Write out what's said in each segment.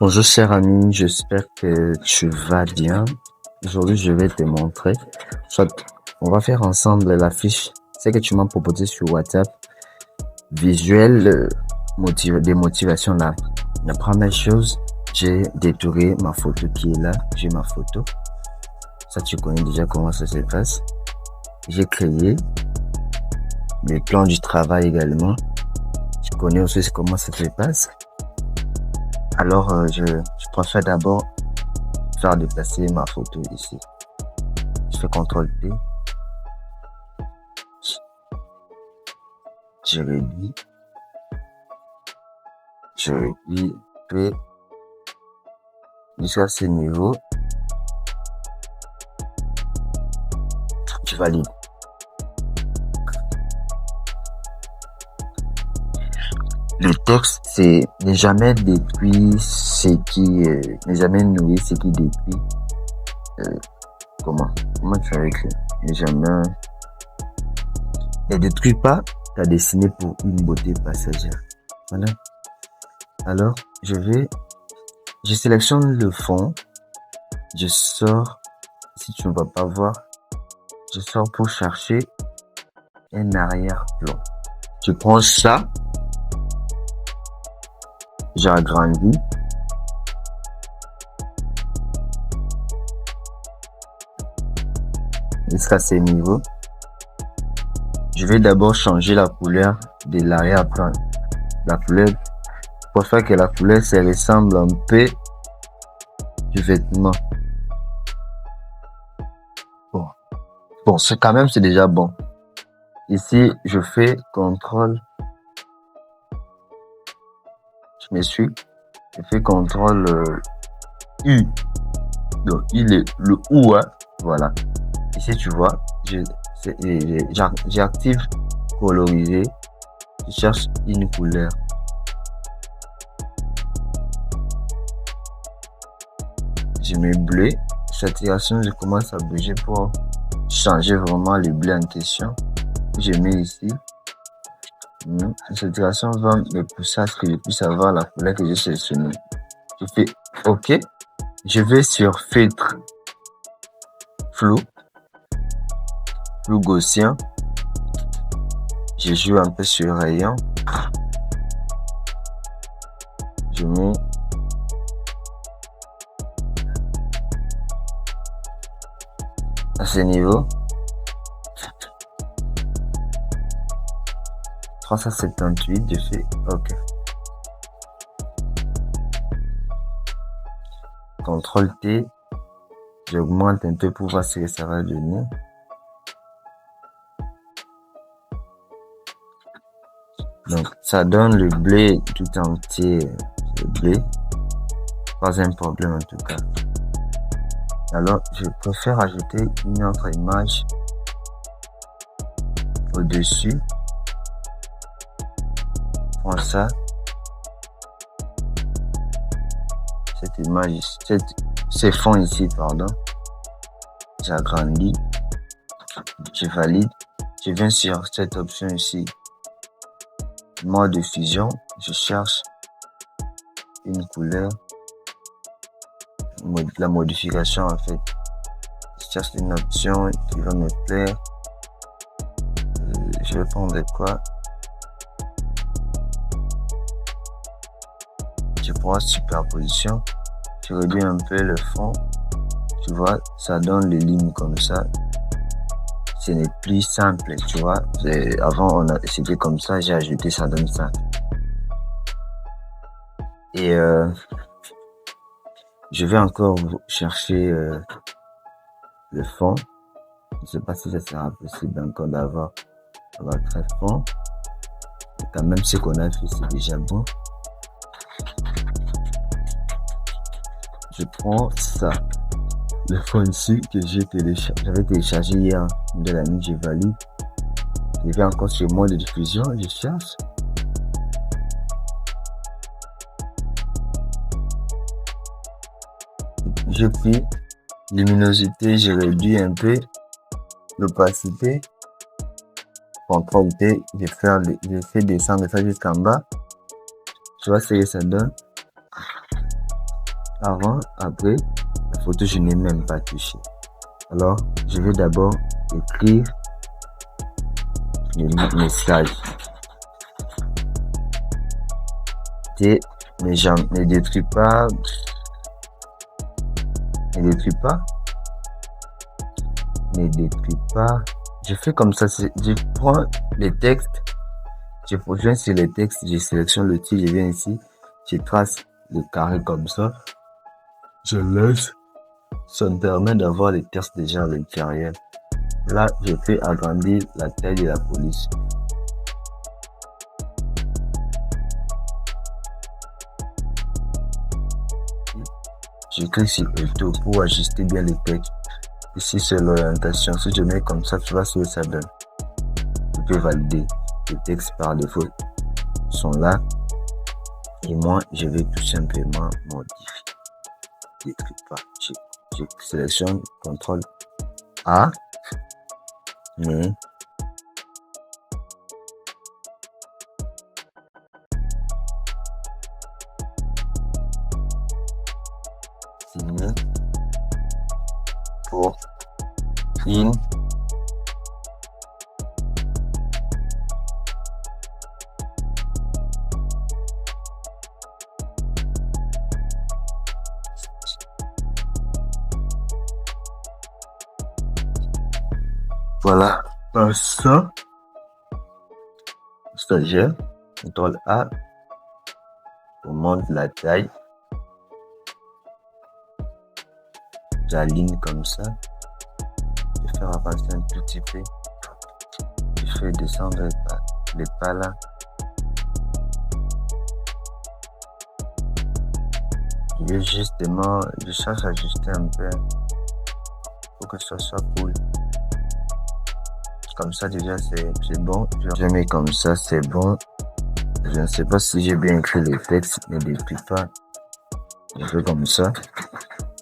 Bonjour cher ami, j'espère que tu vas bien. Aujourd'hui, je vais te montrer. Soit, on va faire ensemble la fiche, c'est que tu m'as proposé sur WhatsApp, visuel, des motivations là. La première chose, j'ai détouré ma photo qui est là. J'ai ma photo. Ça, tu connais déjà comment ça se passe. J'ai créé le plan du travail également. Tu connais aussi comment ça se passe. Alors, je préfère d'abord faire déplacer ma photo ici. Je fais CTRL P. Je réduis. Je réduis. P. Jusqu'à ce niveau. Je valide. Le texte, c'est ne jamais détruire ce qui, ne jamais nourrir ce qui détruit. Comment tu as écrit? Ne jamais. Ne détruis pas ta destinée pour une beauté passagère. Voilà. Alors, je sélectionne le fond. Je sors. Si tu ne vas pas voir, je sors pour chercher un arrière-plan. Je prends ça. J'agrandis. Jusqu'à ce niveau. Je vais d'abord changer la couleur de l'arrière-plan. La couleur, pour faire que la couleur se ressemble un peu du vêtement. Bon, c'est quand même, c'est déjà bon. Ici, je fais CTRL. Je me suis. Je fais CTRL U. Donc, le U, hein. Voilà. Ici, tu vois, j'active coloriser. Je cherche une couleur. Je mets bleu. Saturation, je commence à bouger pour changer vraiment le bleu en question. Je mets ici. La saturation va me pousser à ce que je puisse avoir la couleur que j'ai sélectionnée. Je fais OK. Je vais sur filtre. Flou gaussien. Je joue un peu sur rayon. Je mets à ce niveau 378. Je fais OK. CTRL T. J'augmente un peu pour voir ce que ça va donner. Donc, ça donne le blé tout entier. Le blé. Pas un problème en tout cas. Alors, je préfère ajouter une autre image au-dessus. Prends ça. Cette image, ce fond ici, pardon. J'agrandis. Je valide. Je viens sur cette option ici. Mode de fusion. Je cherche une couleur. La modification en fait. Je cherche une option qui va me plaire. Je vais prendre quoi? Je prends superposition. Je réduis un peu le fond. Tu vois, ça donne les lignes comme ça. Ce n'est plus simple, tu vois. Avant, c'était comme ça, j'ai ajouté, ça donne ça. Et je vais encore chercher le fond. Je ne sais pas si ça sera possible encore d'avoir très fond. Et quand même, ce qu'on a fait, c'est déjà bon. Je prends ça. Le fond ici que j'avais téléchargé hier de la nuit, je valide. Je vais encore sur mode de diffusion, je cherche. Je pris luminosité, je réduis un peu l'opacité. CTRL T, je fais descendre ça jusqu'en bas. Tu vois ce que ça donne. Avant, après, la photo, je n'ai même pas touché. Alors, je vais d'abord écrire le message. Mais ne détruis pas, ne détruis pas, ne détruis pas. Je fais comme ça, je prends les textes, je viens sur les textes, je sélectionne le titre, je viens ici, je trace le carré comme ça, je laisse, ça me permet d'avoir les textes déjà à l'intérieur. Là, je fais agrandir la taille de la police. Je clique sur Auto pour ajuster bien les textes. Ici, c'est l'orientation. Si je mets comme ça, tu vois ce que ça donne. Tu peux valider. Les textes par défaut sont là. Et moi, je vais tout simplement modifier. Détruis pas. Je sélectionne CTRL A. Mais signé pour une voilà, ça, stagiaire, CTRL A, augmente la taille, j'aligne comme ça, je vais faire avancer un tout petit peu, je fais descendre les pas là, je vais justement, je cherche à ajuster un peu pour que ça soit cool. Comme ça déjà c'est bon, je mets comme ça, c'est bon. Je ne sais pas si j'ai bien écrit les textes, ne détruis pas. Je fais comme ça.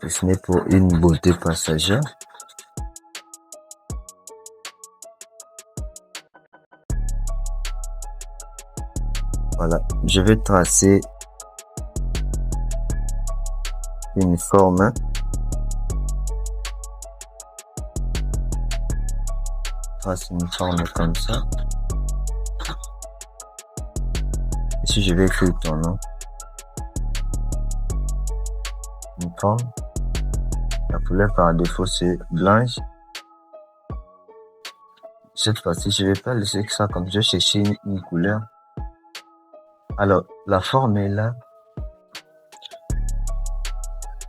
Et ce n'est pour une beauté passagère. Voilà, je vais tracer une forme. Trace une forme comme ça. Ici, je vais écrire ton nom. Une forme. La couleur par défaut, c'est blanche. Cette fois-ci, je vais pas laisser ça comme je cherche une couleur. Alors, la forme est là.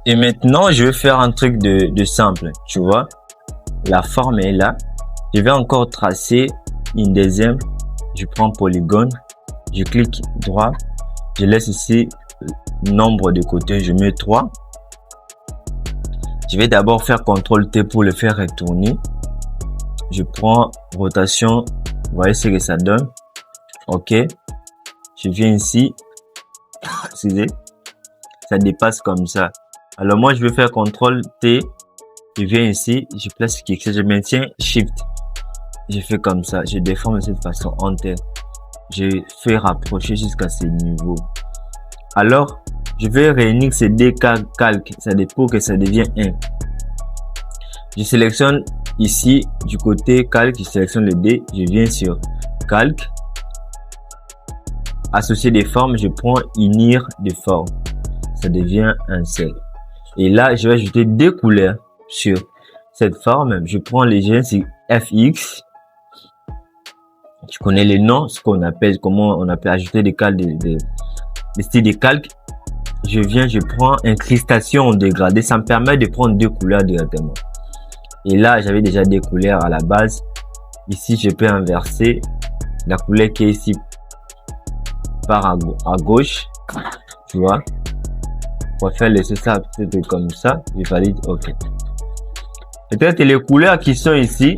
Et maintenant, je vais faire un truc de simple, tu vois. La forme est là. Je vais encore tracer une deuxième. Je prends polygone. Je clique droit. Je laisse ici nombre de côtés. Je mets 3. Je vais d'abord faire CTRL T pour le faire retourner. Je prends rotation. Vous voyez ce que ça donne. OK. Je viens ici. Excusez. Ça dépasse comme ça. Alors moi, je vais faire CTRL T. Je viens ici. Je place quelque chose. Je maintiens Shift. Je fais comme ça. Je déforme de cette façon. Enter. Je fais rapprocher jusqu'à ce niveau. Alors, je vais réunir ces deux calques. Ça dépend que ça devient 1. Je sélectionne ici du côté calque. Je sélectionne le D. Je viens sur calque. Associer des formes. Je prends unir des formes. Ça devient un seul. Et là, je vais ajouter 2 couleurs sur cette forme. Je prends les gènes sur FX. Tu connais les noms, comment on appelle ajouter des calques, des styles de calque. Je prends incrustation en dégradé. Ça me permet de prendre 2 couleurs directement. Et là, j'avais déjà des couleurs à la base. Ici, je peux inverser la couleur qui est ici par à gauche. Tu vois. On va faire laisser ça peut-être comme ça. Je valide OK. Peut-être les couleurs qui sont ici.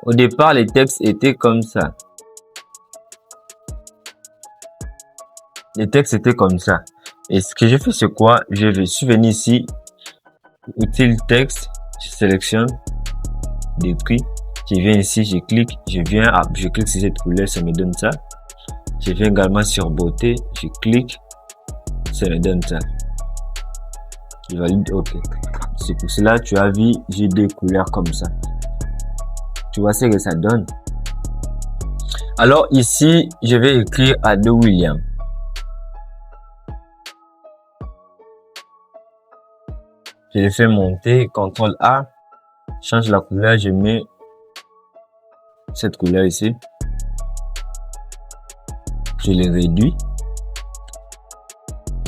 Au départ, les textes étaient comme ça. Les textes étaient comme ça. Et ce que je fais, c'est quoi? Je suis venu ici, outil texte, je sélectionne, détruis. Je viens ici, je clique, je clique sur cette couleur, ça me donne ça. Je viens également sur beauté, je clique, ça me donne ça. Je valide, ok. C'est pour cela tu as vu, j'ai deux couleurs comme ça. Tu vois ce que ça donne. Alors ici, je vais écrire Ado William. Je le fais monter, CTRL A, change la couleur, je mets cette couleur ici. Je le réduis.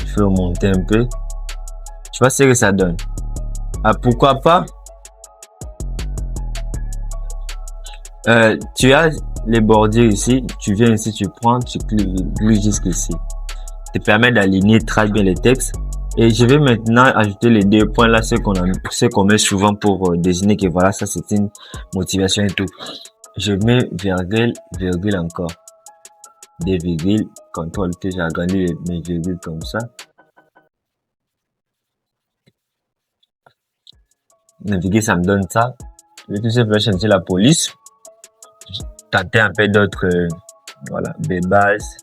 Je fais remonter un peu. Tu vois ce que ça donne. Ah, pourquoi pas? Tu as les bordures ici. Tu viens ici, tu prends, tu cliques jusqu'ici. Ça te permet d'aligner très bien les textes. Et je vais maintenant ajouter les deux points là, ce qu'on met souvent pour désigner que voilà, ça c'est une motivation et tout. Je mets virgule, virgule encore. Des virgules, CTRL T, j'ai agrandi mes virgules comme ça. Les virgules, ça me donne ça. Je vais tout simplement changer la police. Tenter un peu d'autres, voilà, B-base.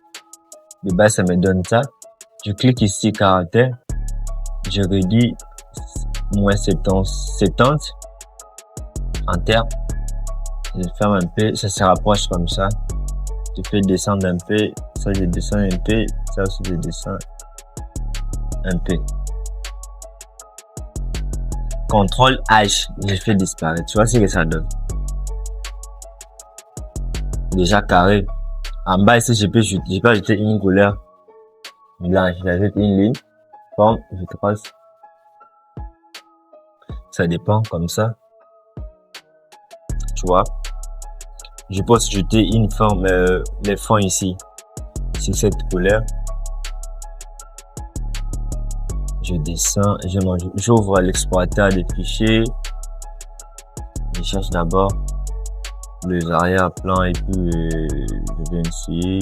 B-base, ça me donne ça. Je clique ici, caractère. Je réduis moins 70. Enter. Je ferme un peu, ça se rapproche comme ça. Je fais descendre un peu, ça je descends un peu, ça aussi je descends un peu. CTRL H, je fais disparaître. Tu vois ce que ça donne. Déjà carré. En bas ici, je peux ajouter une couleur blanche. J'ajoute une ligne. Forme, je trace. Ça dépend comme ça. Tu vois. Je peux ajouter une forme, les fonds ici. Sur cette couleur. Je descends, j'ouvre l'explorateur des fichiers. Je cherche d'abord les arrière-plans et puis je viens ici.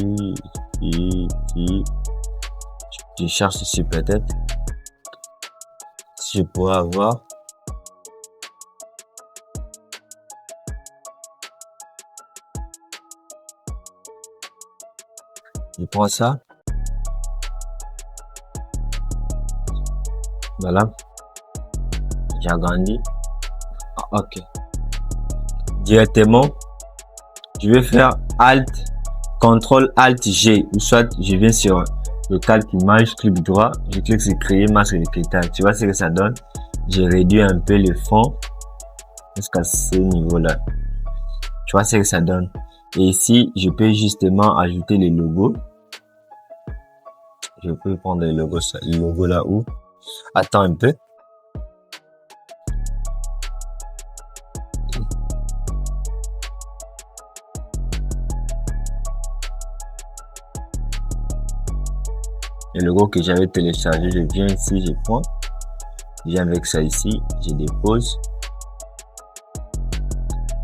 Je cherche ici peut-être. Si je pourrais avoir. Je prends ça. Voilà. J'agrandis. Ah, ok. Directement, je vais faire Alt, CTRL Alt G, ou soit je viens sur le calque image, clic droit, je clique sur créer masque de critère. Tu vois ce que ça donne. Je réduis un peu le fond jusqu'à ce niveau-là. Tu vois ce que ça donne. Et ici, je peux justement ajouter les logos. Je peux prendre le logo là où. Attends un peu. Le logo que j'avais téléchargé, je viens ici, je prends. Je viens avec ça ici, je dépose.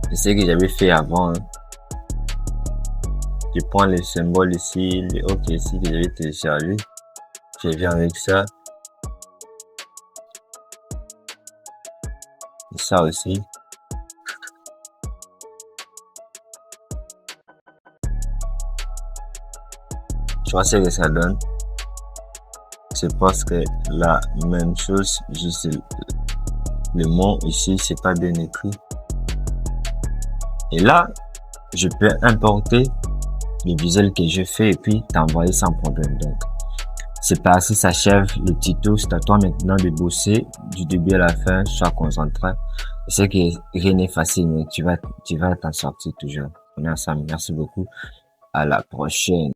C'est ce que j'avais fait avant. Hein. Je prends les symboles ici, les OK ici que j'avais téléchargé. Je viens avec ça. Et ça aussi. Tu vois ce que ça donne. C'est parce que la même chose, juste le mot ici, c'est pas bien écrit. Et là, je peux importer le visuel que je fais et puis t'envoyer sans problème. Donc, c'est par ici s'achève le tuto. C'est à toi maintenant de bosser du début à la fin, sois concentré. Je sais que rien n'est facile, mais tu vas t'en sortir toujours. On est ensemble. Merci beaucoup. À la prochaine.